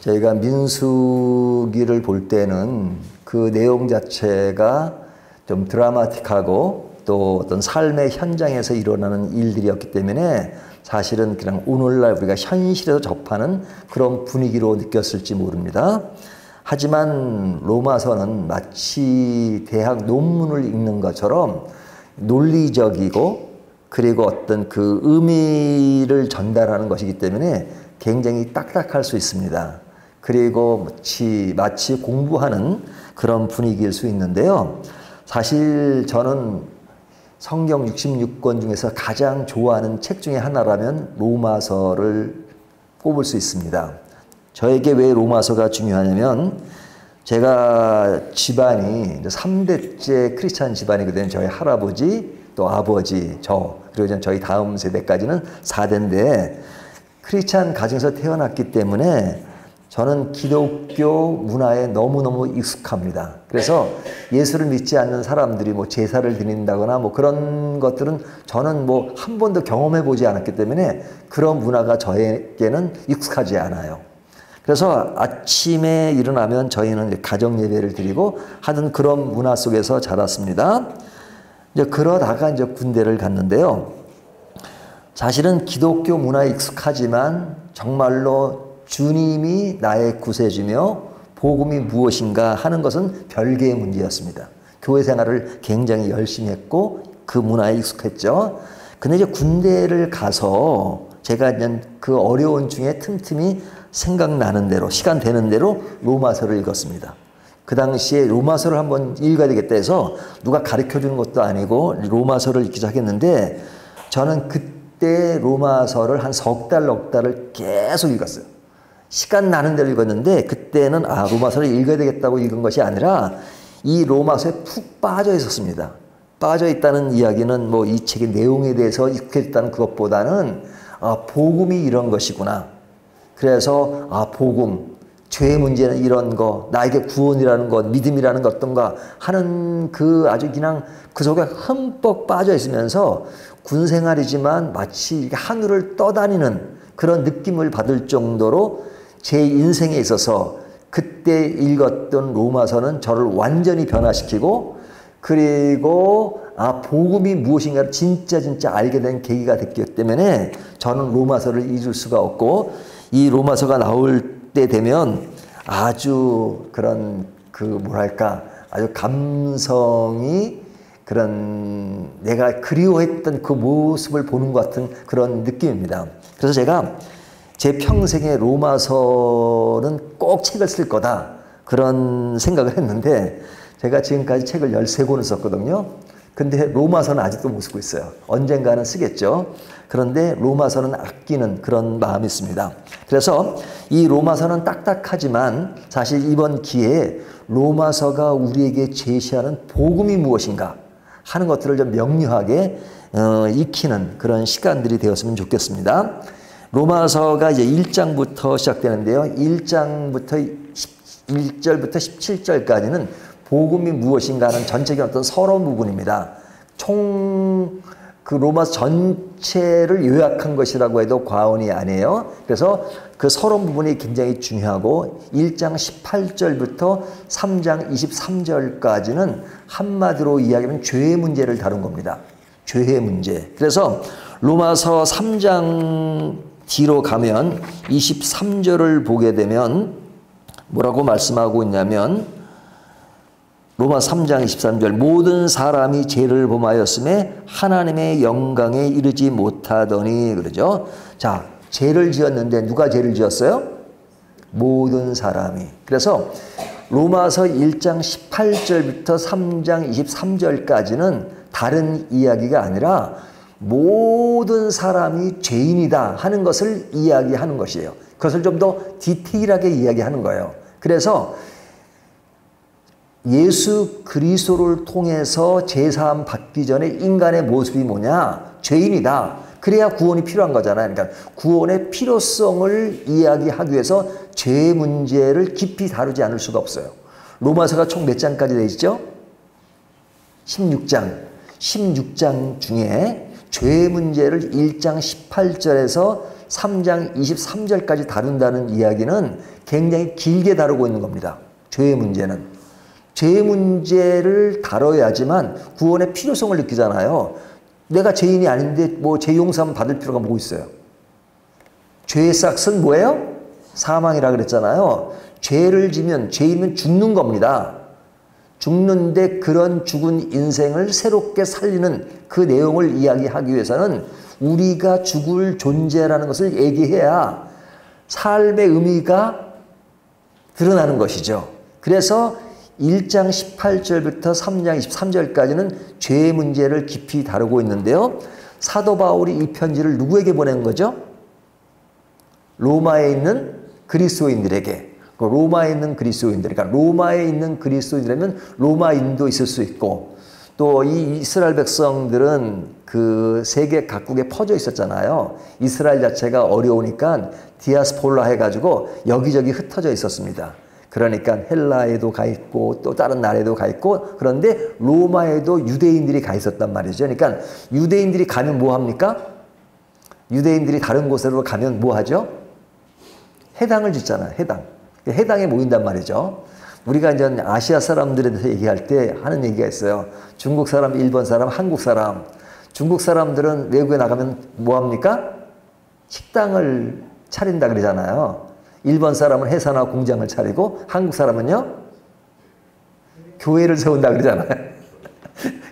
저희가 민수기를 볼 때는 그 내용 자체가 좀 드라마틱하고 또 어떤 삶의 현장에서 일어나는 일들이었기 때문에 사실은 그냥 오늘날 우리가 현실에서 접하는 그런 분위기로 느꼈을지 모릅니다. 하지만 로마서는 마치 대학 논문을 읽는 것처럼 논리적이고 그리고 어떤 그 의미를 전달하는 것이기 때문에 굉장히 딱딱할 수 있습니다. 그리고 마치 공부하는 그런 분위기일 수 있는데요. 사실 저는 성경 66권 중에서 가장 좋아하는 책 중에 하나라면 로마서를 꼽을 수 있습니다. 저에게 왜 로마서가 중요하냐면 제가 집안이 3대째 크리스찬 집안이거든요. 저희 할아버지, 또 아버지, 그리고 저희 다음 세대까지는 4대인데 크리스찬 가정에서 태어났기 때문에 저는 기독교 문화에 너무너무 익숙합니다. 그래서 예수를 믿지 않는 사람들이 뭐 제사를 드린다거나 뭐 그런 것들은 저는 뭐 한 번도 경험해 보지 않았기 때문에 그런 문화가 저에게는 익숙하지 않아요. 그래서 아침에 일어나면 저희는 가정 예배를 드리고 하던 그런 문화 속에서 자랐습니다. 이제 그러다가 이제 군대를 갔는데요. 사실은 기독교 문화에 익숙하지만 정말로 주님이 나의 구세주며 복음이 무엇인가 하는 것은 별개의 문제였습니다. 교회 생활을 굉장히 열심히 했고 그 문화에 익숙했죠. 근데 이제 군대를 가서 제가 이제 그 어려운 중에 틈틈이 생각나는 대로 시간 되는 대로 로마서를 읽었습니다. 그 당시에 로마서를 한번 읽어야 되겠다 해서 누가 가르쳐 주는 것도 아니고 로마서를 읽기 시작했는데 저는 그때 로마서를 한 석 달, 넉 달을 계속 읽었어요. 시간 나는 대로 읽었는데 그때는 로마서를 읽어야 되겠다고 읽은 것이 아니라 이 로마서에 푹 빠져 있었습니다. 빠져 있다는 이야기는 뭐 이 책의 내용에 대해서 익숙했다는 그것보다는 복음이 이런 것이구나. 그래서 복음, 죄의 문제는 이런 거, 나에게 구원이라는 것, 믿음이라는 것 어떤가 하는 그 아주 그냥 그 속에 흠뻑 빠져 있으면서 군 생활이지만 마치 하늘을 떠다니는 그런 느낌을 받을 정도로 제 인생에 있어서 그때 읽었던 로마서는 저를 완전히 변화시키고 그리고 복음이 무엇인가를 진짜 알게 된 계기가 됐기 때문에 저는 로마서를 잊을 수가 없고 이 로마서가 나올 때 되면 아주 그런 아주 감성이 그런 내가 그리워했던 그 모습을 보는 것 같은 그런 느낌입니다. 그래서 제가 제 평생에 로마서는 꼭 책을 쓸 거다 그런 생각을 했는데 제가 지금까지 책을 13권을 썼거든요. 근데 로마서는 아직도 못 쓰고 있어요. 언젠가는 쓰겠죠. 그런데 로마서는 아끼는 그런 마음이 있습니다. 그래서 이 로마서는 딱딱하지만 사실 이번 기회에 로마서가 우리에게 제시하는 복음이 무엇인가 하는 것들을 좀 명료하게 익히는 그런 시간들이 되었으면 좋겠습니다. 로마서가 이제 1장부터 시작되는데요. 1장부터 1절부터 17절까지는 복음이 무엇인가 하는 전체적인 어떤 서론 부분입니다. 그 로마서 전체를 요약한 것이라고 해도 과언이 아니에요. 그래서 그 서론 부분이 굉장히 중요하고 1장 18절부터 3장 23절까지는 한마디로 이야기하면 죄의 문제를 다룬 겁니다. 죄의 문제. 그래서 로마서 3장 뒤로 가면 23절을 보게 되면 뭐라고 말씀하고 있냐면 로마 3장 23절 모든 사람이 죄를 범하였음에 하나님의 영광에 이르지 못하더니 그러죠. 자, 죄를 지었는데 누가 죄를 지었어요? 모든 사람이. 그래서 로마서 1장 18절부터 3장 23절까지는 다른 이야기가 아니라 모든 사람이 죄인이다 하는 것을 이야기하는 것이에요. 그것을 좀 더 디테일하게 이야기하는 거예요. 그래서 예수 그리스도를 통해서 제사함 받기 전에 인간의 모습이 뭐냐? 죄인이다. 그래야 구원이 필요한 거잖아요. 그러니까 구원의 필요성을 이야기하기 위해서 죄의 문제를 깊이 다루지 않을 수가 없어요. 로마서가 총 몇 장까지 되어 있죠? 16장. 16장 중에 죄의 문제를 1장 18절에서 3장 23절까지 다룬다는 이야기는 굉장히 길게 다루고 있는 겁니다. 죄의 문제는. 죄의 문제를 다뤄야지만 구원의 필요성을 느끼잖아요. 내가 죄인이 아닌데 뭐 죄 용서함 받을 필요가 뭐 있어요? 죄의 싹은 뭐예요? 사망이라 그랬잖아요. 죄를 지면 죄인은 죽는 겁니다. 죽는데 그런 죽은 인생을 새롭게 살리는 그 내용을 이야기하기 위해서는 우리가 죽을 존재라는 것을 얘기해야 삶의 의미가 드러나는 것이죠. 그래서 1장 18절부터 3장 23절까지는 죄의 문제를 깊이 다루고 있는데요. 사도 바울이 이 편지를 누구에게 보낸 거죠? 로마에 있는 그리스도인들에게. 로마에 있는 그리스도인들, 그러니까 로마에 있는 그리스도인이라면 로마인도 있을 수 있고, 또 이 이스라엘 백성들은 그 세계 각국에 퍼져 있었잖아요. 이스라엘 자체가 어려우니까 디아스폴라 해가지고 여기저기 흩어져 있었습니다. 그러니까 헬라에도 가 있고 또 다른 나라에도 가 있고, 그런데 로마에도 유대인들이 가 있었단 말이죠. 그러니까 유대인들이 가면 뭐 합니까? 유대인들이 다른 곳으로 가면 뭐 하죠? 해당을 짓잖아요. 해당에 모인단 말이죠. 우리가 이제 아시아 사람들에 대해서 얘기할 때 하는 얘기가 있어요. 중국 사람, 일본 사람, 한국 사람. 중국 사람들은 외국에 나가면 뭐 합니까? 식당을 차린다 그러잖아요. 일본 사람은 회사나 공장을 차리고, 한국 사람은요? 교회를 세운다 그러잖아요.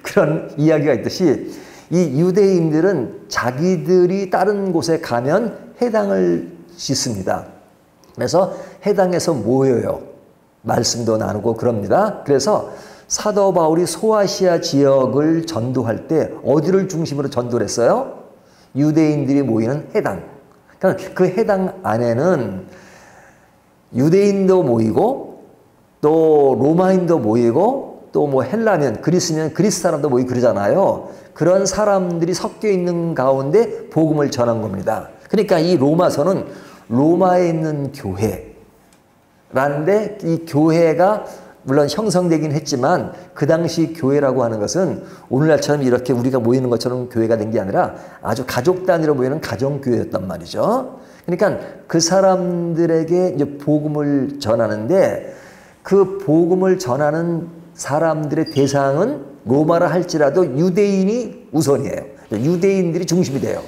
그런 이야기가 있듯이 이 유대인들은 자기들이 다른 곳에 가면 해당을 짓습니다. 그래서 해당에서 모여요. 말씀도 나누고 그럽니다. 그래서 사도 바울이 소아시아 지역을 전도할 때 어디를 중심으로 전도를 했어요? 유대인들이 모이는 해당. 그러니까 그 해당 안에는 유대인도 모이고 또 로마인도 모이고 또 뭐 헬라면 그리스면 그리스 사람도 모이고 그러잖아요. 그런 사람들이 섞여 있는 가운데 복음을 전한 겁니다. 그러니까 이 로마서는 로마에 있는 교회라는데, 이 교회가 물론 형성되긴 했지만 그 당시 교회라고 하는 것은 오늘날처럼 이렇게 우리가 모이는 것처럼 교회가 된 게 아니라 아주 가족 단위로 모이는 가정교회였단 말이죠. 그러니까 그 사람들에게 이제 복음을 전하는데, 그 복음을 전하는 사람들의 대상은 로마라 할지라도 유대인이 우선이에요. 유대인들이 중심이 돼요.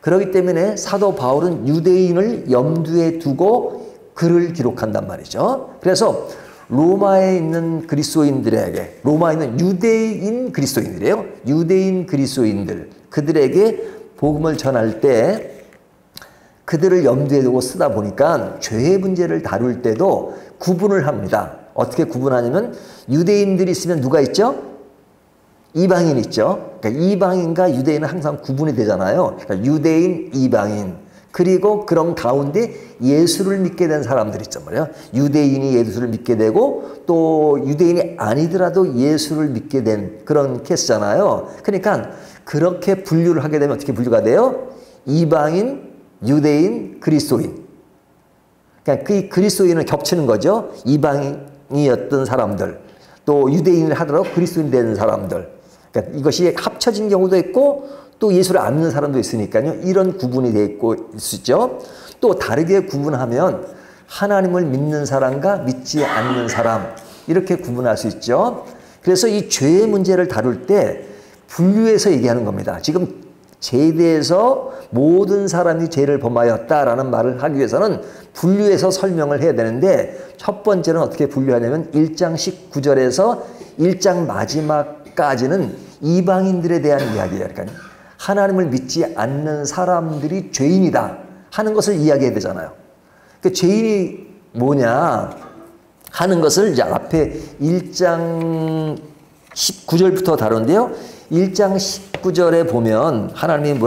그렇기 때문에 사도 바울은 유대인을 염두에 두고 글을 기록한단 말이죠. 그래서 로마에 있는 그리스도인들에게, 로마에 있는 유대인 그리스도인들이에요. 유대인 그리스도인들, 그들에게 복음을 전할 때 그들을 염두에 두고 쓰다 보니까 죄의 문제를 다룰 때도 구분을 합니다. 어떻게 구분하냐면, 유대인들이 있으면 누가 있죠? 이방인 있죠. 그러니까 이방인과 유대인은 항상 구분이 되잖아요. 그러니까 유대인, 이방인. 그리고 그런 가운데 예수를 믿게 된 사람들 있단 말이에요. 유대인이 예수를 믿게 되고 또 유대인이 아니더라도 예수를 믿게 된 그런 케이스잖아요. 그러니까 그렇게 분류를 하게 되면 어떻게 분류가 돼요? 이방인, 유대인, 그리스도인. 그러니까 그 그리스도인을 겹치는 거죠. 이방인이었던 사람들, 또 유대인을 하더라도 그리스도인 되는 사람들. 그러니까 이것이 합쳐진 경우도 있고 또 예수를 안 믿는 사람도 있으니까요. 이런 구분이 되어 있고 있죠. 또 다르게 구분하면 하나님을 믿는 사람과 믿지 않는 사람, 이렇게 구분할 수 있죠. 그래서 이 죄의 문제를 다룰 때 분류해서 얘기하는 겁니다. 지금 죄에 대해서 모든 사람이 죄를 범하였다라는 말을 하기 위해서는 분류해서 설명을 해야 되는데, 첫 번째는 어떻게 분류하냐면 1장 19절에서 1장 마지막까지는 이방인들에 대한 이야기예요. 그러니까 하나님을 믿지 않는 사람들이 죄인이다 하는 것을 이야기해야 되잖아요. 그 죄인이 뭐냐 하는 것을 이제 앞에 1장 19절부터 다룬데요. 1장 19절에 보면 하나님이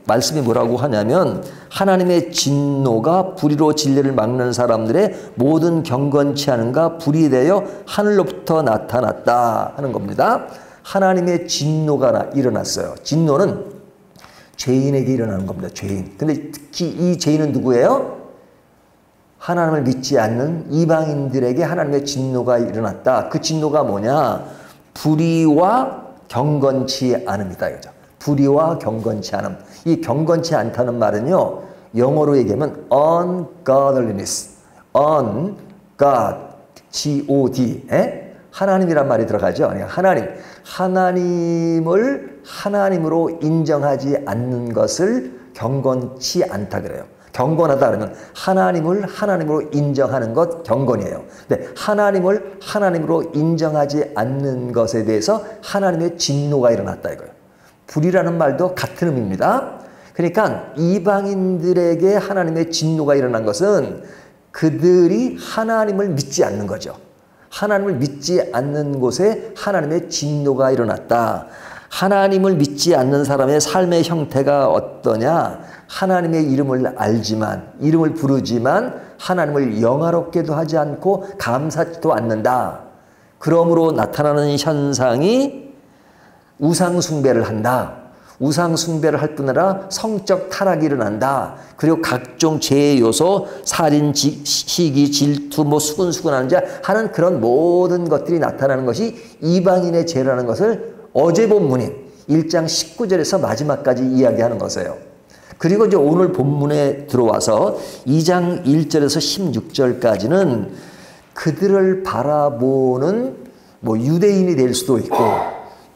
말씀이 뭐라고 하냐면, 하나님의 진노가 불의로 진리를 막는 사람들의 모든 경건치 않음과 불이 되어 하늘로부터 나타났다 하는 겁니다. 하나님의 진노가 일어났어요. 진노는 죄인에게 일어나는 겁니다. 죄인. 근데 특히 이 죄인은 누구예요? 하나님을 믿지 않는 이방인들에게 하나님의 진노가 일어났다. 그 진노가 뭐냐? 불의와 경건치 않음이다 이거죠. 불의와 경건치 않음. 이 경건치 않다는 말은요, 영어로 얘기하면 ungodliness, ungod, G-O-D, 하나님이란 말이 들어가죠. 하나님을 하나님으로 인정하지 않는 것을 경건치 않다 그래요. 경건하다 그러면 하나님을 하나님으로 인정하는 것 경건이에요. 근데 하나님을 하나님으로 인정하지 않는 것에 대해서 하나님의 진노가 일어났다 이거예요. 불이라는 말도 같은 의미입니다. 그러니까 이방인들에게 하나님의 진노가 일어난 것은 그들이 하나님을 믿지 않는 거죠. 하나님을 믿지 않는 곳에 하나님의 진노가 일어났다. 하나님을 믿지 않는 사람의 삶의 형태가 어떠냐? 하나님의 이름을 알지만, 이름을 부르지만 하나님을 영화롭게도 하지 않고 감사치도 않는다. 그러므로 나타나는 현상이 우상숭배를 한다. 우상숭배를 할 뿐 아니라 성적 타락이 일어난다. 그리고 각종 죄의 요소, 살인, 시기, 질투, 수근수근하는 자 하는 그런 모든 것들이 나타나는 것이 이방인의 죄라는 것을 어제 본문인 1장 19절에서 마지막까지 이야기하는 것이에요. 그리고 이제 오늘 본문에 들어와서 2장 1절에서 16절까지는 그들을 바라보는 유대인이 될 수도 있고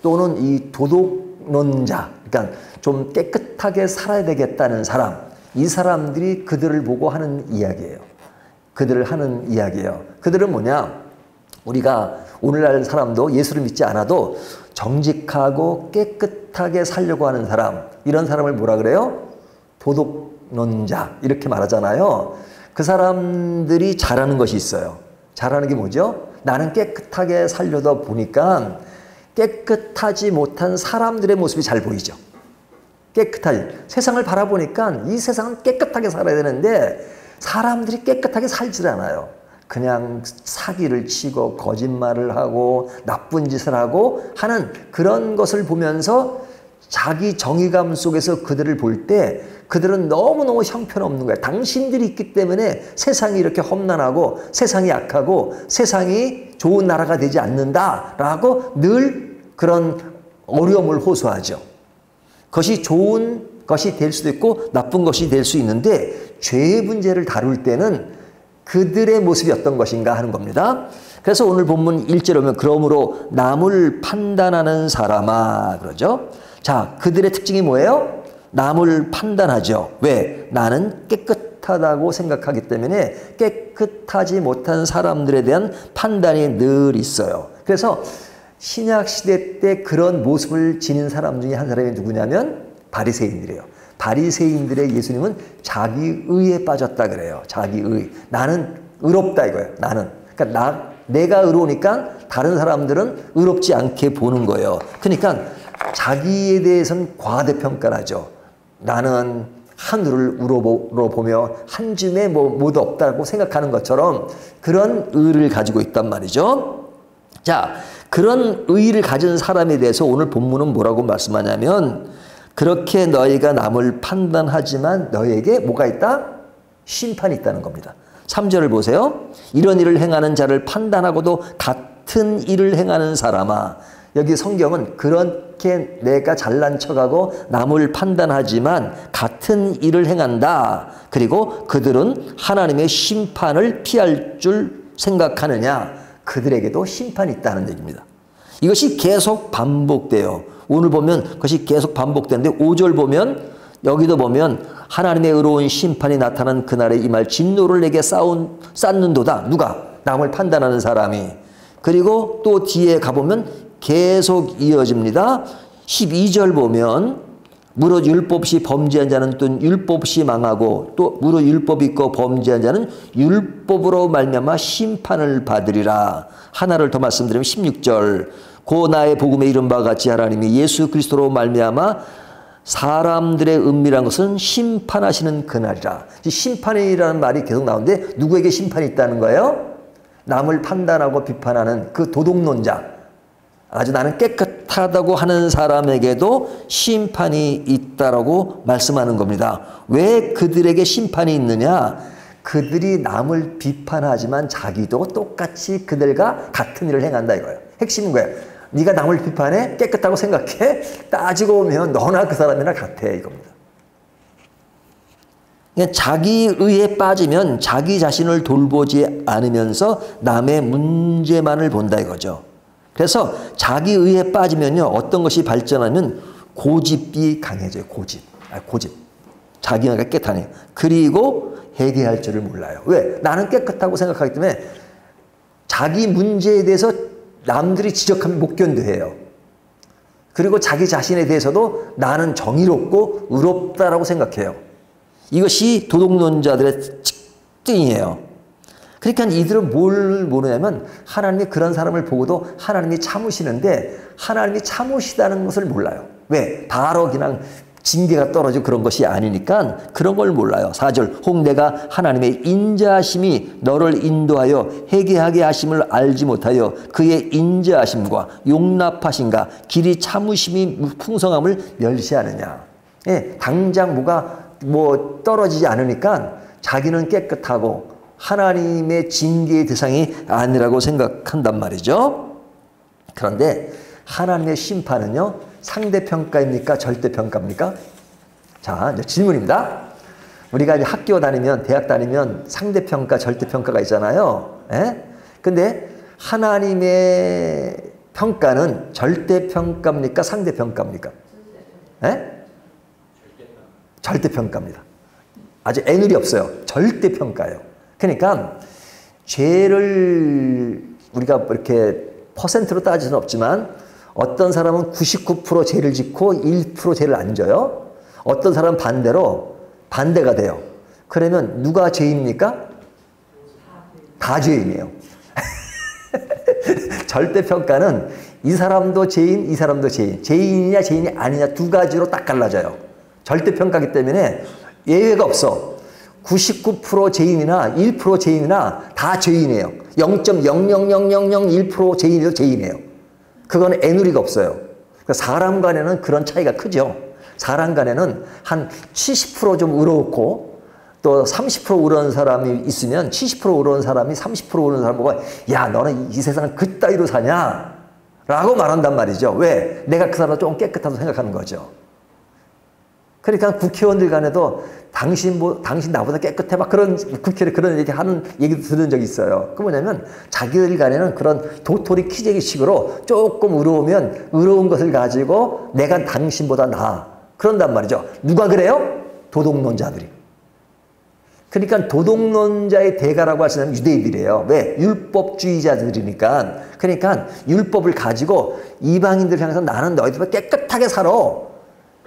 또는 이 도덕론자, 그러니까 좀 깨끗하게 살아야 되겠다는 사람, 이 사람들이 그들을 보고 하는 이야기예요. 그들을 하는 이야기예요. 그들은 뭐냐? 우리가 오늘날 사람도 예수를 믿지 않아도 정직하고 깨끗하게 살려고 하는 사람, 이런 사람을 뭐라 그래요? 도덕론자 이렇게 말하잖아요. 그 사람들이 잘하는 것이 있어요. 잘하는 게 뭐죠? 나는 깨끗하게 살려다 보니까 깨끗하지 못한 사람들의 모습이 잘 보이죠. 깨끗하지. 세상을 바라보니까 이 세상은 깨끗하게 살아야 되는데 사람들이 깨끗하게 살질 않아요. 그냥 사기를 치고 거짓말을 하고 나쁜 짓을 하고 하는 그런 것을 보면서 자기 정의감 속에서 그들을 볼 때 그들은 너무너무 형편없는 거야. 당신들이 있기 때문에 세상이 이렇게 험난하고 세상이 약하고 세상이 좋은 나라가 되지 않는다라고 늘 그런 어려움을 호소하죠. 그것이 좋은 것이 될 수도 있고 나쁜 것이 될 수 있는데 죄의 문제를 다룰 때는 그들의 모습이 어떤 것인가 하는 겁니다. 그래서 오늘 본문 1절에 보면 그러므로 남을 판단하는 사람아 그러죠. 자, 그들의 특징이 뭐예요? 남을 판단하죠. 왜? 나는 깨끗하다고 생각하기 때문에 깨끗하지 못한 사람들에 대한 판단이 늘 있어요. 그래서 신약시대 때 그런 모습을 지닌 사람 중에 한 사람이 누구냐면 바리새인들이에요. 바리새인들의 예수님은 자기의에 빠졌다 그래요. 자기의. 나는 의롭다 이거예요. 나는. 그러니까 내가 의로우니까 다른 사람들은 의롭지 않게 보는 거예요. 그러니까 자기에 대해서는 과대평가를 하죠. 나는 하늘을 우러보며 한 줌에 모두 없다고 생각하는 것처럼 그런 의를 가지고 있단 말이죠. 자, 그런 의를 가진 사람에 대해서 오늘 본문은 뭐라고 말씀하냐면 그렇게 너희가 남을 판단하지만 너희에게 뭐가 있다? 심판이 있다는 겁니다. 3절을 보세요. 이런 일을 행하는 자를 판단하고도 같은 일을 행하는 사람아. 여기 성경은 그렇게 내가 잘난 척하고 남을 판단하지만 같은 일을 행한다. 그리고 그들은 하나님의 심판을 피할 줄 생각하느냐. 그들에게도 심판이 있다는 얘기입니다. 이것이 계속 반복돼요. 오늘 보면 그것이 계속 반복되는데 5절 보면 여기도 보면 하나님의 의로운 심판이 나타난 그날에 임할 진노를 내게 쌓는도다. 누가? 남을 판단하는 사람이. 그리고 또 뒤에 가보면 계속 이어집니다. 12절 보면 무릇 율법 없이 범죄한 자는 또 율법 없이 망하고 또 무릇 율법이 있고 범죄한 자는 율법으로 말미암아 심판을 받으리라. 하나를 더 말씀드리면 16절 고 나의 복음에 이른 바와 같이 하나님이 예수 그리스도로 말미암아 사람들의 은밀한 것은 심판하시는 그날이라. 심판이라는 말이 계속 나오는데 누구에게 심판이 있다는 거예요? 남을 판단하고 비판하는 그 도덕론자, 아주 나는 깨끗하다고 하는 사람에게도 심판이 있다라고 말씀하는 겁니다. 왜 그들에게 심판이 있느냐? 그들이 남을 비판하지만 자기도 똑같이 그들과 같은 일을 행한다 이거예요. 핵심인 거예요. 네가 남을 비판해? 깨끗하고 생각해? 따지고 보면 너나 그 사람이나 같아 이겁니다. 그러니까 자기의에 빠지면 자기 자신을 돌보지 않으면서 남의 문제만을 본다 이거죠. 그래서 자기의에 빠지면요, 어떤 것이 발전하면 고집이 강해져요. 고집. 자기가 깨끗하네요. 그리고 회개할 줄을 몰라요. 왜? 나는 깨끗하고 생각하기 때문에 자기 문제에 대해서 남들이 지적하면 못 견뎌해요. 그리고 자기 자신에 대해서도 나는 정의롭고 의롭다라고 생각해요. 이것이 도덕론자들의 특징이에요. 그러니까 이들은 뭘 모르냐면 하나님이 그런 사람을 보고도 하나님이 참으시는데 하나님이 참으시다는 것을 몰라요. 왜? 바로 그냥 징계가 떨어지고 그런 것이 아니니까 그런 걸 몰라요. 4절 혹 내가 하나님의 인자하심이 너를 인도하여 회개하게 하심을 알지 못하여 그의 인자하심과 용납하심과 길이 참으심이 풍성함을 멸시하느냐. 예, 당장 뭐 떨어지지 않으니까 자기는 깨끗하고 하나님의 징계의 대상이 아니라고 생각한단 말이죠. 그런데 하나님의 심판은요, 상대평가입니까? 절대평가입니까? 자, 이제 질문입니다. 우리가 이제 학교 다니면, 대학 다니면 상대평가, 절대평가가 있잖아요. 예? 근데 하나님의 평가는 절대평가입니까? 상대평가입니까? 예? 절대평가입니다. 아주 애누리 없어요. 절대평가예요. 그러니까 죄를 우리가 이렇게 퍼센트로 따질 수는 없지만 어떤 사람은 99% 죄를 짓고 1% 죄를 안 져요. 어떤 사람은 반대로 반대가 돼요. 그러면 누가 죄입니까? 다 죄인이에요. 절대평가는 이 사람도 죄인, 이 사람도 죄인. 죄인이냐 죄인이 아니냐 두 가지로 딱 갈라져요. 절대평가이기 때문에 예외가 없어. 99% 죄인이나 1% 죄인이나 다 죄인이에요. 0.00001% 죄인이도 죄인이에요. 그건 애누리가 없어요. 그러니까 사람 간에는 그런 차이가 크죠. 사람 간에는 한 70% 좀 의롭고 또 30% 의로운 사람이 있으면 70% 의로운 사람이 30% 의로운 사람 보고 야 너는 이 세상을 그따위로 사냐? 라고 말한단 말이죠. 왜? 내가 그 사람을 좀 깨끗하다고 생각하는 거죠. 그러니까 국회의원들 간에도 당신 나보다 깨끗해 막 그런 국회를 그런 얘기 하는 얘기도 들은 적이 있어요. 그 뭐냐면 자기들 간에는 그런 도토리 키재기식으로 조금 의로우면 의로운 것을 가지고 내가 당신보다 나아. 그런단 말이죠. 누가 그래요? 도덕론자들이. 그러니까 도덕론자의 대가라고 하시는 유대인들이에요. 왜? 율법주의자들이니까. 그러니까 율법을 가지고 이방인들 향해서 나는 너희들보다 깨끗하게 살아.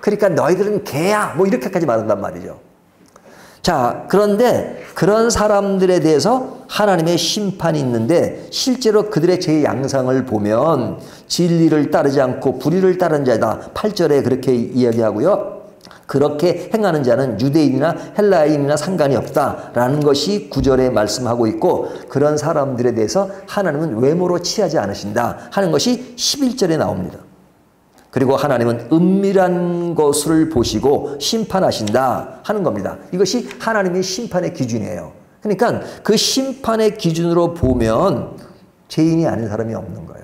그러니까 너희들은 개야. 뭐 이렇게까지 말한단 말이죠. 자, 그런데 그런 사람들에 대해서 하나님의 심판이 있는데 실제로 그들의 죄의 양상을 보면 진리를 따르지 않고 불의를 따르는 자다. 8절에 그렇게 이야기하고요. 그렇게 행하는 자는 유대인이나 헬라인이나 상관이 없다라는 것이 9절에 말씀하고 있고 그런 사람들에 대해서 하나님은 외모로 취하지 않으신다 하는 것이 11절에 나옵니다. 그리고 하나님은 은밀한 것을 보시고 심판하신다 하는 겁니다. 이것이 하나님의 심판의 기준이에요. 그러니까 그 심판의 기준으로 보면 죄인이 아닌 사람이 없는 거예요.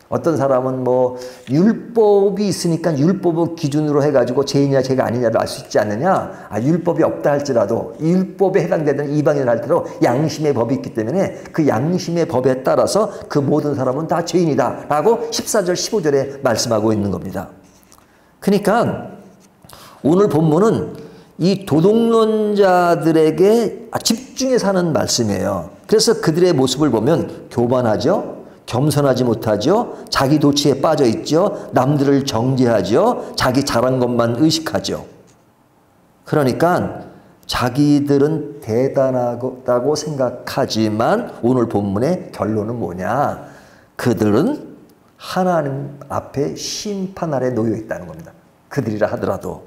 어떤 사람은 뭐 율법이 있으니까 율법을 기준으로 해가지고 죄인이냐 죄가 아니냐를 알 수 있지 않느냐. 율법이 없다 할지라도 율법에 해당되는 이방인을 할지라도 양심의 법이 있기 때문에 그 양심의 법에 따라서 그 모든 사람은 다 죄인이다 라고 14절 15절에 말씀하고 있는 겁니다. 그러니까 오늘 본문은 이 도덕론자들에게 집중해서 하는 말씀이에요. 그래서 그들의 모습을 보면 교만하죠. 겸손하지 못하죠. 자기 도취에 빠져 있죠. 남들을 정죄하죠. 자기 잘한 것만 의식하죠. 그러니까 자기들은 대단하다고 생각하지만 오늘 본문의 결론은 뭐냐? 그들은 하나님 앞에 심판 아래 놓여 있다는 겁니다. 그들이라 하더라도.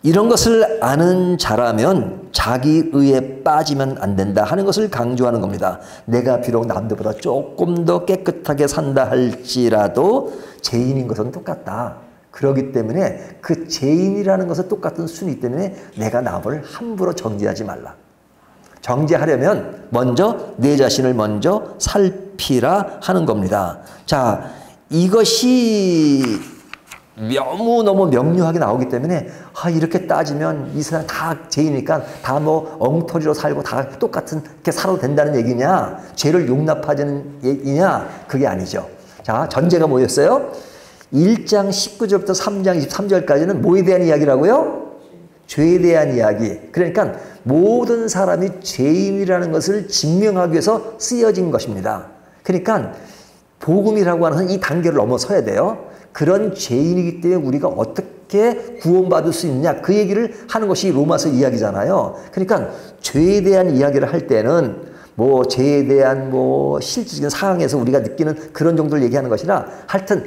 이런 것을 아는 자라면 자기 의에 빠지면 안 된다 하는 것을 강조하는 겁니다. 내가 비록 남들보다 조금 더 깨끗하게 산다 할지라도 죄인인 것은 똑같다. 그렇기 때문에 그 죄인이라는 것은 똑같은 순위 때문에 내가 남을 함부로 정죄하지 말라. 정죄하려면 먼저 내 자신을 먼저 살피라 하는 겁니다. 자, 이것이 너무 명료하게 나오기 때문에 이렇게 따지면 이 세상 다 죄이니까 다 뭐 엉터리로 살고 다 똑같은 게 살아도 된다는 얘기냐, 죄를 용납하자는 얘기냐, 그게 아니죠. 자, 전제가 뭐였어요? 1장 19절부터 3장 23절까지는 뭐에 대한 이야기라고요? 죄에 대한 이야기. 그러니까 모든 사람이 죄인이라는 것을 증명하기 위해서 쓰여진 것입니다. 그러니까 복음이라고 하는 이 단계를 넘어서야 돼요. 그런 죄인이기 때문에 우리가 어떻게 구원받을 수 있느냐, 그 얘기를 하는 것이 로마서 이야기잖아요. 그러니까 죄에 대한 이야기를 할 때는 뭐 죄에 대한 뭐 실질적인 상황에서 우리가 느끼는 그런 정도를 얘기하는 것이라, 하여튼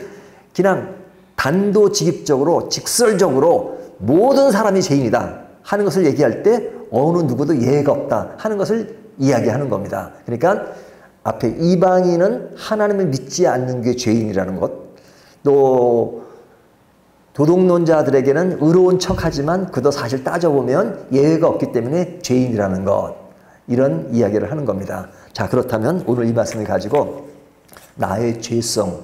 그냥 단도직입적으로 직설적으로 모든 사람이 죄인이다 하는 것을 얘기할 때 어느 누구도 예외가 없다 하는 것을 이야기하는 겁니다. 그러니까 앞에 이방인은 하나님을 믿지 않는 게 죄인이라는 것, 또 도둑논자들에게는 의로운 척하지만 그도 사실 따져보면 예외가 없기 때문에 죄인이라는 것, 이런 이야기를 하는 겁니다. 자, 그렇다면 오늘 이 말씀을 가지고 나의 죄성,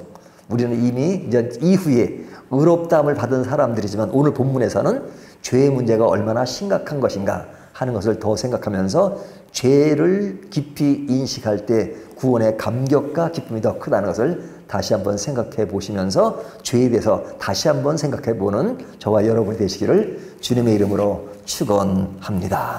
우리는 이미 이제 이후에 의롭다함을 받은 사람들이지만 오늘 본문에서는 죄의 문제가 얼마나 심각한 것인가 하는 것을 더 생각하면서 죄를 깊이 인식할 때 구원의 감격과 기쁨이 더 크다는 것을 다시 한번 생각해 보시면서 죄에 대해서 다시 한번 생각해 보는 저와 여러분이 되시기를 주님의 이름으로 축원합니다.